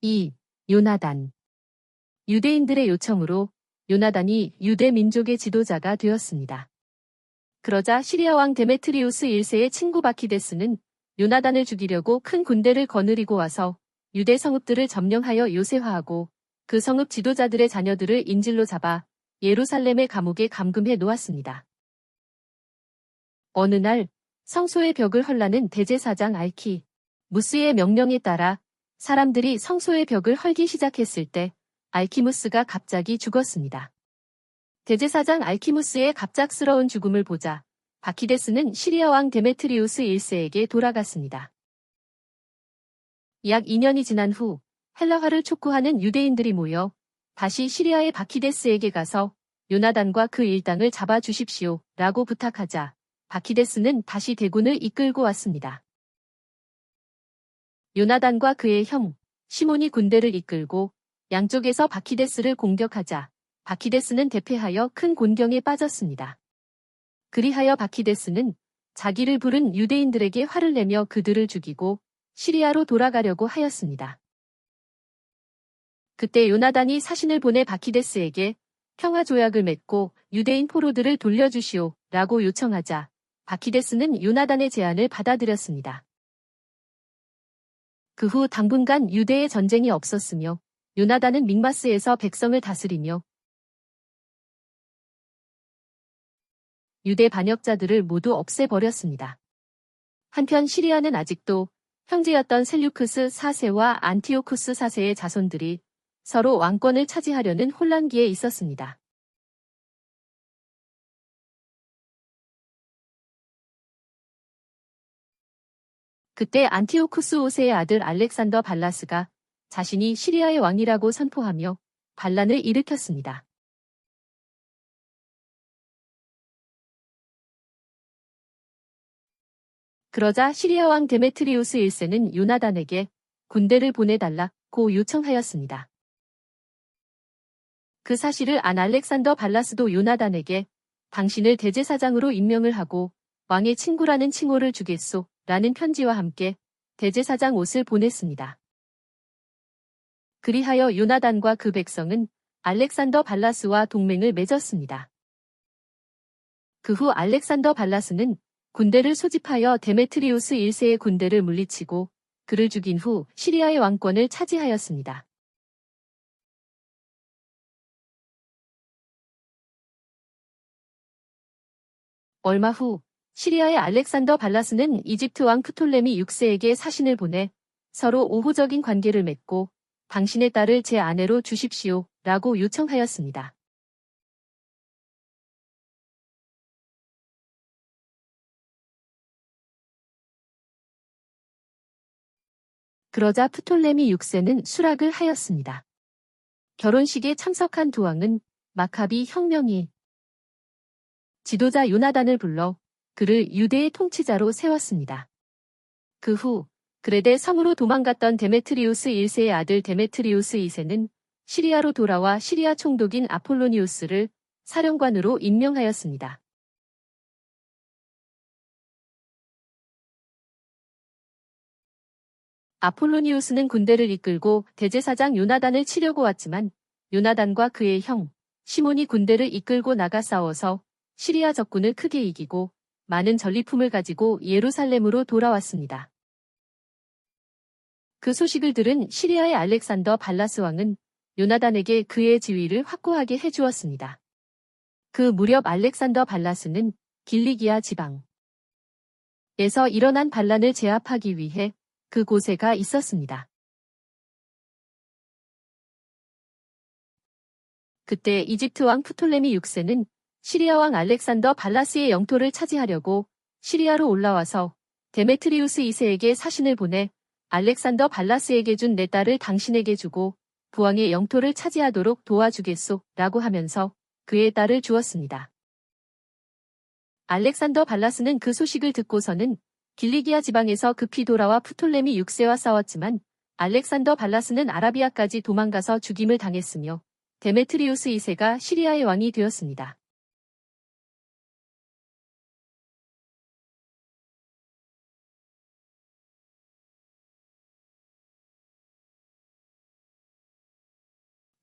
2. 요나단. 유대인들의 요청으로 요나단이 유대 민족의 지도자가 되었습니다. 그러자 시리아 왕 데메트리우스 1세의 친구 바키데스는 요나단을 죽이려고 큰 군대를 거느리고 와서 유대 성읍들을 점령하여 요새화하고 그 성읍 지도자들의 자녀들을 인질로 잡아 예루살렘의 감옥에 감금해 놓았습니다. 어느 날 성소의 벽을 헐라는 대제사장 알키 무스의 명령에 따라 사람들이 성소의 벽을 헐기 시작했을 때 알키무스가 갑자기 죽었습니다. 대제사장 알키무스의 갑작스러운 죽음을 보자 바키데스는 시리아 왕 데메트리우스 1세에게 돌아갔습니다. 약 2년이 지난 후 헬라화를 촉구하는 유대인들이 모여 다시 시리아의 바키데스에게 가서 요나단과 그 일당을 잡아주십시오 라고 부탁하자 바키데스는 다시 대군을 이끌고 왔습니다. 요나단과 그의 형 시몬이 군대를 이끌고 양쪽에서 바키데스를 공격하자 바키데스는 대패하여 큰 곤경에 빠졌습니다. 그리하여 바키데스는 자기를 부른 유대인들에게 화를 내며 그들을 죽이고 시리아로 돌아가려고 하였습니다. 그때 요나단이 사신을 보내 바키데스에게 평화 조약을 맺고 유대인 포로들을 돌려주시오 라고 요청하자 바키데스는 요나단의 제안을 받아들였습니다. 그 후 당분간 유대의 전쟁이 없었으며 요나단은 믹마스에서 백성을 다스리며 유대 반역자들을 모두 없애버렸습니다. 한편 시리아는 아직도 형제였던 셀류크스 4세와 안티오쿠스 4세의 자손들이 서로 왕권을 차지하려는 혼란기에 있었습니다. 그때 안티오쿠스 5세의 아들 알렉산더 발라스가 자신이 시리아의 왕이라고 선포하며 반란을 일으켰습니다. 그러자 시리아 왕 데메트리우스 1세는 요나단에게 군대를 보내달라고 요청하였습니다. 그 사실을 안 알렉산더 발라스도 요나단에게 당신을 대제사장으로 임명을 하고 왕의 친구라는 칭호를 주겠소 라는 편지와 함께 대제사장 옷을 보냈습니다. 그리하여 요나단과 그 백성은 알렉산더 발라스와 동맹을 맺었습니다. 그 후 알렉산더 발라스는 군대를 소집하여 데메트리우스 1세의 군대를 물리치고 그를 죽인 후 시리아의 왕권을 차지하였습니다. 얼마 후 시리아의 알렉산더 발라스는 이집트 왕 프톨레미 6세에게 사신을 보내 서로 우호적인 관계를 맺고 당신의 딸을 제 아내로 주십시오 라고 요청하였습니다. 그러자 프톨레미 6세는 수락을 하였습니다. 결혼식에 참석한 두 왕은 마카비 혁명이 지도자 요나단을 불러 그를 유대의 통치자로 세웠습니다. 그 후 그레데 성으로 도망갔던 데메트리우스 1세의 아들 데메트리우스 2세는 시리아로 돌아와 시리아 총독인 아폴로니우스를 사령관으로 임명하였습니다. 아폴로니우스는 군대를 이끌고 대제사장 요나단을 치려고 왔지만 요나단과 그의 형 시몬이 군대를 이끌고 나가 싸워서 시리아 적군을 크게 이기고 많은 전리품을 가지고 예루살렘으로 돌아왔습니다. 그 소식을 들은 시리아의 알렉산더 발라스 왕은 요나단에게 그의 지위를 확고하게 해주었습니다. 그 무렵 알렉산더 발라스는 길리기아 지방에서 일어난 반란을 제압하기 위해 그곳에 가 있었습니다. 그때 이집트 왕 프톨레미 6세는 시리아 왕 알렉산더 발라스의 영토를 차지하려고 시리아로 올라와서 데메트리우스 2세에게 사신을 보내 알렉산더 발라스에게 준 내 딸을 당신에게 주고 부왕의 영토를 차지하도록 도와주겠소 라고 하면서 그의 딸을 주었습니다. 알렉산더 발라스는 그 소식을 듣고서는 길리기아 지방에서 급히 돌아와 프톨레미 6세와 싸웠지만 알렉산더 발라스는 아라비아까지 도망가서 죽임을 당했으며 데메트리우스 2세가 시리아의 왕이 되었습니다.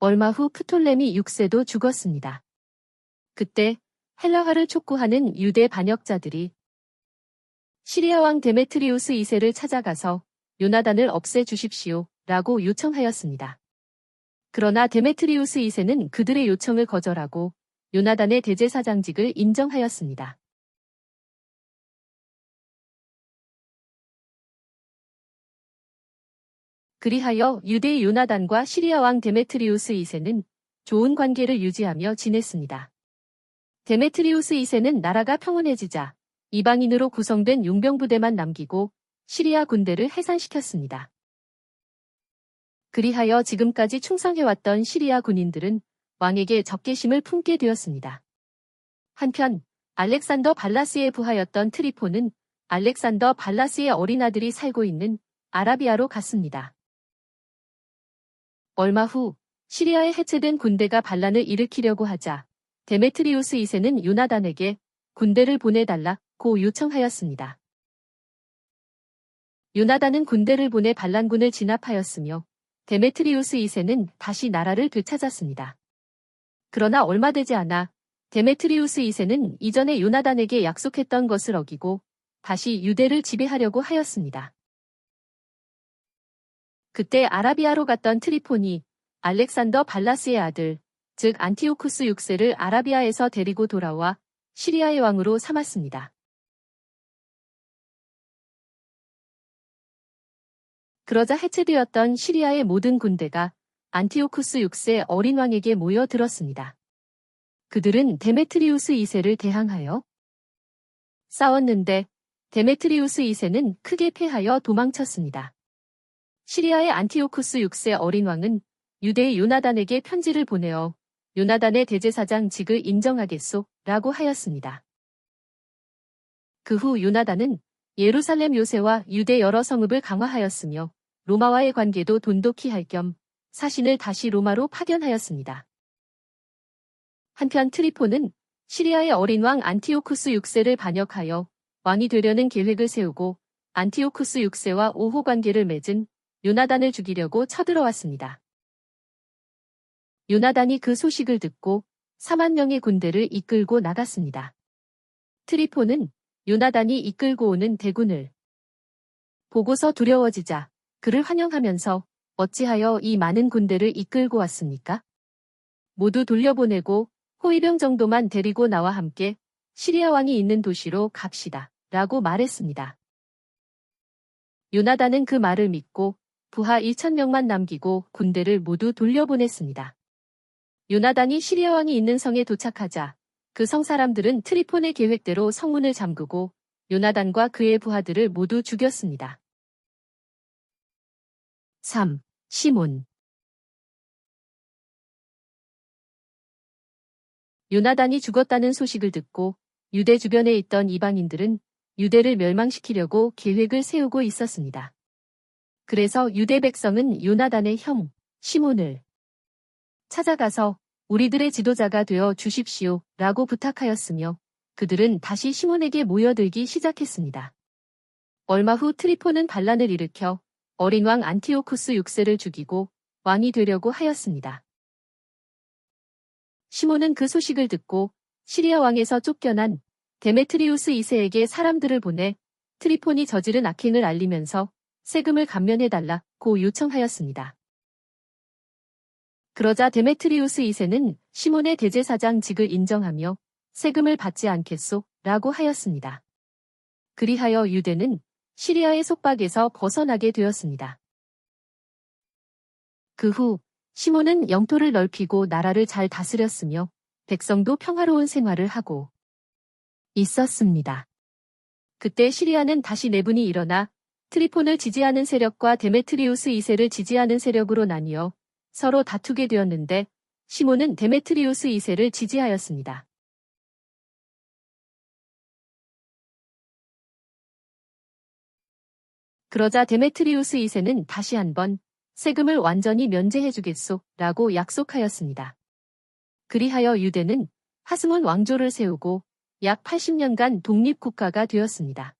얼마 후 프톨레미 6세도 죽었습니다. 그때 헬라화를 촉구하는 유대 반역자들이 시리아 왕 데메트리우스 2세를 찾아가서 요나단을 없애주십시오 라고 요청하였습니다. 그러나 데메트리우스 2세는 그들의 요청을 거절하고 요나단의 대제사장직을 인정하였습니다. 그리하여 유대의 요나단과 시리아 왕 데메트리우스 2세는 좋은 관계를 유지하며 지냈습니다. 데메트리우스 2세는 나라가 평온해지자 이방인으로 구성된 용병부대만 남기고 시리아 군대를 해산시켰습니다. 그리하여 지금까지 충성해왔던 시리아 군인들은 왕에게 적개심을 품게 되었습니다. 한편 알렉산더 발라스의 부하였던 트리포는 알렉산더 발라스의 어린 아들이 살고 있는 아라비아로 갔습니다. 얼마 후 시리아에 해체된 군대가 반란을 일으키려고 하자 데메트리우스 2세는 요나단에게 군대를 보내달라고 요청하였습니다. 요나단은 군대를 보내 반란군을 진압하였으며 데메트리우스 2세는 다시 나라를 되찾았습니다. 그러나 얼마 되지 않아 데메트리우스 2세는 이전에 요나단에게 약속했던 것을 어기고 다시 유대를 지배하려고 하였습니다. 그때 아라비아로 갔던 트리폰이 알렉산더 발라스의 아들, 즉 안티오쿠스 6세를 아라비아에서 데리고 돌아와 시리아의 왕으로 삼았습니다. 그러자 해체되었던 시리아의 모든 군대가 안티오쿠스 6세 어린 왕에게 모여들었습니다. 그들은 데메트리우스 2세를 대항하여 싸웠는데 데메트리우스 2세는 크게 패하여 도망쳤습니다. 시리아의 안티오쿠스 6세 어린 왕은 유대의 요나단에게 편지를 보내어 요나단의 대제사장 직을 인정하겠소 라고 하였습니다. 그 후 요나단은 예루살렘 요새와 유대 여러 성읍을 강화하였으며 로마와의 관계도 돈독히 할 겸 사신을 다시 로마로 파견하였습니다. 한편 트리포는 시리아의 어린 왕 안티오쿠스 6세를 반역하여 왕이 되려는 계획을 세우고 안티오쿠스 6세와 오호 관계를 맺은 요나단을 죽이려고 쳐들어왔습니다. 요나단이 그 소식을 듣고 4만 명의 군대를 이끌고 나갔습니다. 트리포는 요나단이 이끌고 오는 대군을 보고서 두려워지자 그를 환영하면서 어찌하여 이 많은 군대를 이끌고 왔습니까? 모두 돌려보내고 호위병 정도만 데리고 나와 함께 시리아 왕이 있는 도시로 갑시다 라고 말했습니다. 요나단은 그 말을 믿고 부하 1,000명만 남기고 군대를 모두 돌려보냈습니다. 요나단이 시리아 왕이 있는 성에 도착하자 그 성 사람들은 트리폰의 계획대로 성문을 잠그고 요나단과 그의 부하들을 모두 죽였습니다. 3. 시몬 요나단이 죽었다는 소식을 듣고 유대 주변에 있던 이방인들은 유대를 멸망시키려고 계획을 세우고 있었습니다. 그래서 유대 백성은 요나단의 형 시몬을 찾아가서 우리들의 지도자가 되어 주십시오 라고 부탁하였으며 그들은 다시 시몬에게 모여들기 시작했습니다. 얼마 후 트리포는 반란을 일으켜 어린 왕 안티오쿠스 6세를 죽이고 왕이 되려고 하였습니다. 시몬은 그 소식을 듣고 시리아 왕에서 쫓겨난 데메트리우스 2세에게 사람들을 보내 트리폰이 저지른 악행을 알리면서 세금을 감면해달라고 요청하였습니다. 그러자 데메트리우스 2세는 시몬의 대제사장 직을 인정하며 세금을 받지 않겠소 라고 하였습니다. 그리하여 유대는 시리아의 속박에서 벗어나게 되었습니다. 그 후 시몬은 영토를 넓히고 나라를 잘 다스렸으며 백성도 평화로운 생활을 하고 있었습니다. 그때 시리아는 다시 내분이 일어나 트리폰을 지지하는 세력과 데메트리우스 2세를 지지하는 세력으로 나뉘어 서로 다투게 되었는데 시몬은 데메트리우스 2세를 지지하였습니다. 그러자 데메트리우스 2세는 다시 한번 세금을 완전히 면제해주겠소 라고 약속하였습니다. 그리하여 유대는 하스몬 왕조를 세우고 약 80년간 독립국가가 되었습니다.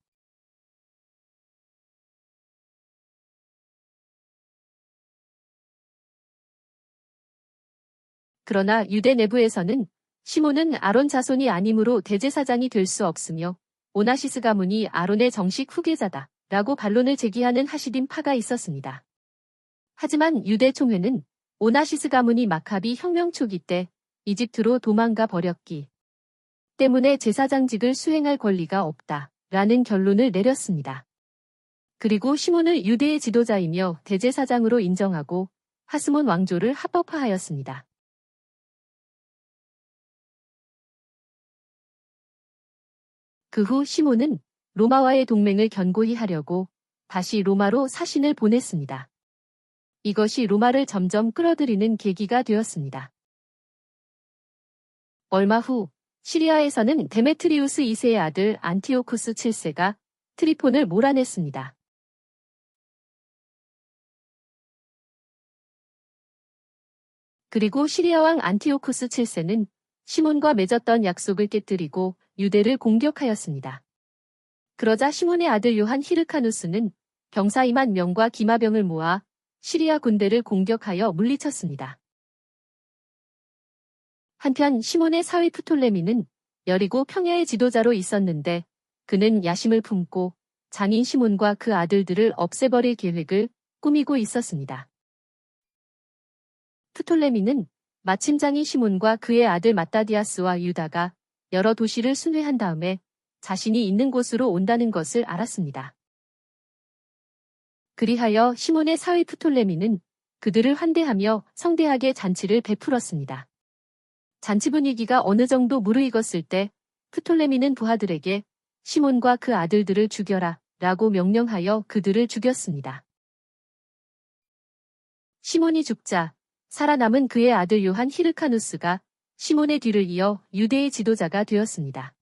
그러나 유대 내부에서는 시몬은 아론 자손이 아니므로 대제사장이 될 수 없으며 오나시스 가문이 아론의 정식 후계자다 라고 반론을 제기하는 하시딤 파가 있었습니다. 하지만 유대 총회는 오나시스 가문이 마카비 혁명 초기 때 이집트로 도망가 버렸기 때문에 제사장직을 수행할 권리가 없다 라는 결론을 내렸습니다. 그리고 시몬을 유대의 지도자이며 대제사장으로 인정하고 하스몬 왕조를 합법화하였습니다. 그 후 시몬은 로마와의 동맹을 견고히 하려고 다시 로마로 사신을 보냈습니다. 이것이 로마를 점점 끌어들이는 계기가 되었습니다. 얼마 후 시리아에서는 데메트리우스 2세의 아들 안티오쿠스 7세가 트리폰을 몰아냈습니다. 그리고 시리아 왕 안티오쿠스 7세는 시몬과 맺었던 약속을 깨뜨리고 유대를 공격하였습니다. 그러자 시몬의 아들 요한 히르카누스는 병사 2만 명과 기마병을 모아 시리아 군대를 공격하여 물리쳤습니다. 한편 시몬의 사위 프톨레미는 여리고 평야의 지도자로 있었는데 그는 야심을 품고 장인 시몬과 그 아들들을 없애버릴 계획을 꾸미고 있었습니다. 프톨레미는 마침 장인 시몬과 그의 아들 마따디아스와 유다가 여러 도시를 순회한 다음에 자신이 있는 곳으로 온다는 것을 알았습니다. 그리하여 시몬의 사위 프톨레미는 그들을 환대하며 성대하게 잔치를 베풀었습니다. 잔치 분위기가 어느 정도 무르익었을 때 프톨레미는 부하들에게 시몬과 그 아들들을 죽여라 라고 명령하여 그들을 죽였습니다. 시몬이 죽자 살아남은 그의 아들 요한 히르카누스가 시몬의 뒤를 이어 유대의 지도자가 되었습니다.